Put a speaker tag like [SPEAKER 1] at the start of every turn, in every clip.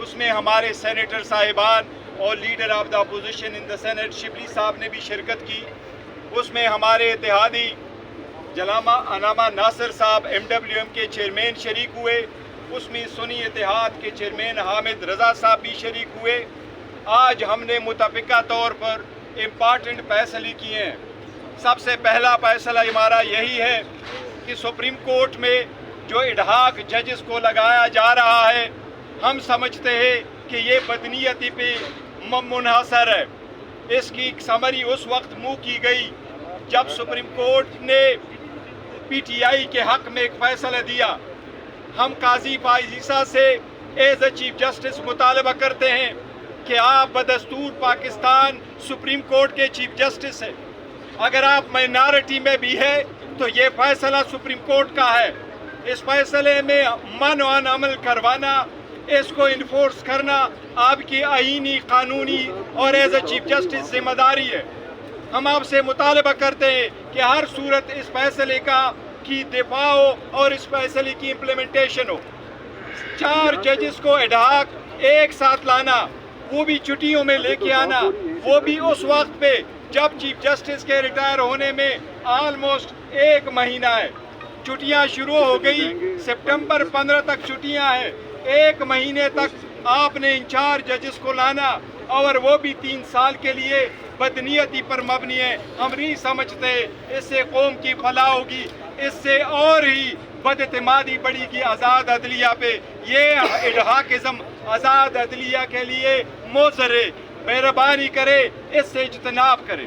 [SPEAKER 1] اس میں ہمارے سینیٹر صاحبان اور leader of the opposition in the senate Shibli صاحب نے بھی شرکت کی. اس میں ہمارے اتحادی علامہ ناصر صاحب MWM کے چیئرمین شریک ہوئے. اس میں سنی اتحاد کے چیئرمین حامد رضا صاحب بھی شریک ہوئے. آج ہم نے متفقہ طور پر امپارٹنٹ فیصلے کیے ہیں. سب سے پہلا فیصلہ ہمارا یہی ہے کہ سپریم کورٹ میں جو اڈہاک ججز کو لگایا جا رہا ہے، ہم سمجھتے ہیں کہ یہ بدنیتی پہ منحصر ہے. اس کی سمری اس وقت منہ کی گئی جب سپریم کورٹ نے PTI کے حق میں ایک فیصلہ دیا. ہم قاضی فائز عیسیٰ سے ایز اے چیف جسٹس مطالبہ کرتے ہیں کہ آپ بدستور پاکستان سپریم کورٹ کے چیف جسٹس ہیں. اگر آپ مائنارٹی میں بھی ہے تو یہ فیصلہ سپریم کورٹ کا ہے. اس فیصلے میں منع عمل کروانا، اس کو انفورس کرنا آپ کی آئینی، قانونی اور ایز اے چیف جسٹس ذمہ داری ہے. ہم آپ سے مطالبہ کرتے ہیں کہ ہر صورت اس فیصلے کی دفاع ہو اور اس فیصلے کی امپلیمنٹیشن ہو. 4 ججز کو اڈہاک ایک ساتھ لانا، وہ بھی چھٹیوں میں لے کے آنا، وہ بھی اس وقت پہ جب چیف جسٹس کے ریٹائر ہونے میں آلموسٹ 1 مہینہ ہے. چھٹیاں شروع ہو گئی، سپٹمبر 15 تک چھٹیاں ہیں. 1 مہینے تک آپ نے ان 4 ججز کو لانا اور وہ بھی 3 سال کے لیے بدنیتی پر مبنی ہے. ہم نہیں سمجھتے اس سے قوم کی فلاح ہوگی، اس سے اور ہی بد اعتمادی بڑھے گی آزاد عدلیہ پہ. یہ اڈہاکزم آزاد عدلیہ کے لیے مضر ہے. مہربانی کرے اس سے اجتناب کرے.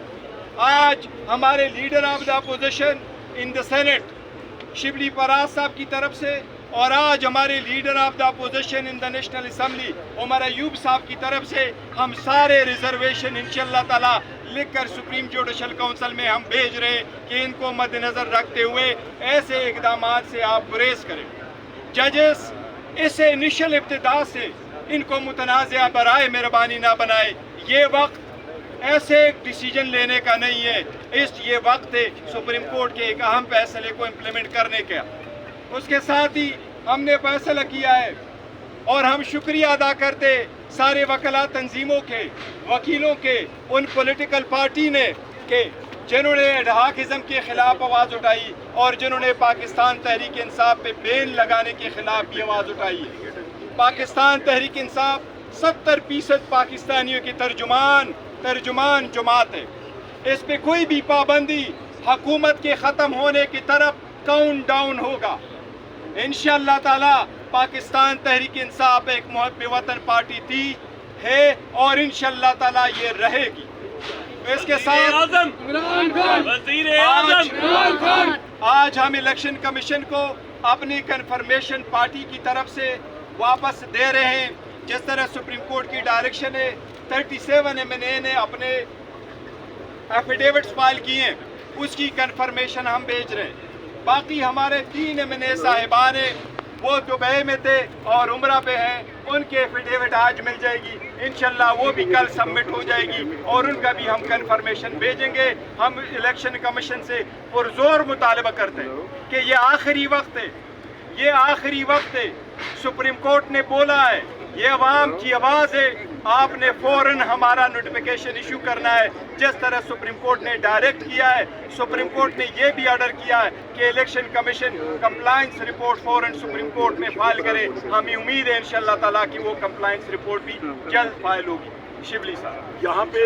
[SPEAKER 1] آج ہمارے leader of the opposition in the senate Shibli Faraz صاحب کی طرف سے اور آج ہمارے leader of the opposition in the national assembly Omar Ayub صاحب کی طرف سے ہم سارے ریزرویشن انشاءاللہ تعالی لکھ کر سپریم جوڈیشل کونسل میں ہم بھیج رہے کہ ان کو مد نظر رکھتے ہوئے ایسے اقدامات سے آپ گریز کریں. ججز اس انیشل ابتدا سے ان کو متنازعہ برائے مہربانی نہ بنائے. یہ وقت ایسے ڈیسیجن لینے کا نہیں ہے، یہ وقت ہے سپریم کورٹ کے ایک اہم فیصلے کو امپلیمنٹ کرنے کا. اس کے ساتھ ہی ہم نے فیصلہ کیا ہے اور ہم شکریہ ادا کرتے سارے وکلاء تنظیموں کے، وکیلوں کے، ان پولیٹیکل پارٹی نے کہ جنہوں نے اڈہاکزم کے خلاف آواز اٹھائی اور جنہوں نے پاکستان تحریک انصاف پہ بین لگانے کے خلاف بھی آواز اٹھائی ہے. پاکستان تحریک انصاف 70% پاکستانیوں کی ترجمان جماعت ہے. اس پہ کوئی بھی پابندی حکومت کے ختم ہونے کی طرف کاؤنٹ ڈاؤن ہوگا. انشاءاللہ تعالی پاکستان تحریک انصاف ایک محب وطن پارٹی تھی، ہے اور انشاءاللہ تعالی یہ رہے گی. اس کے ساتھ آج ہم الیکشن کمیشن کو اپنی کنفرمیشن پارٹی کی طرف سے واپس دے رہے ہیں. جس طرح سپریم کورٹ کی ڈائریکشن ہے 37 MNA نے اپنے ایفیڈیوٹس فائل کیے ہیں، اس کی کنفرمیشن ہم بھیج رہے ہیں. باقی ہمارے 3 MNA صاحبان ہیں، وہ دبئی میں تھے اور عمرہ پہ ہیں، ان کے ایفیڈیوٹ آج مل جائے گی انشاءاللہ، وہ بھی کل سبمٹ ہو جائے گی اور ان کا بھی ہم کنفرمیشن بھیجیں گے. ہم الیکشن کمیشن سے پرزور مطالبہ کرتے ہیں کہ یہ آخری وقت ہے، یہ آخری وقت ہے. سپریم کورٹ نے بولا ہے، یہ عوام کی آواز ہے، آپ نے فوراً ہمارا نوٹیفیکیشن ایشو کرنا ہے جس طرح سپریم کورٹ نے ڈائریکٹ کیا ہے. سپریم کورٹ نے یہ بھی آرڈر کیا ہے کہ الیکشن کمیشن کمپلائنس رپورٹ فوراً سپریم کورٹ میں فائل کرے. ہمیں امید ہے انشاءاللہ تعالیٰ کہ وہ کمپلائنس رپورٹ بھی جلد فائل ہوگی. شبلی صاحب یہاں پہ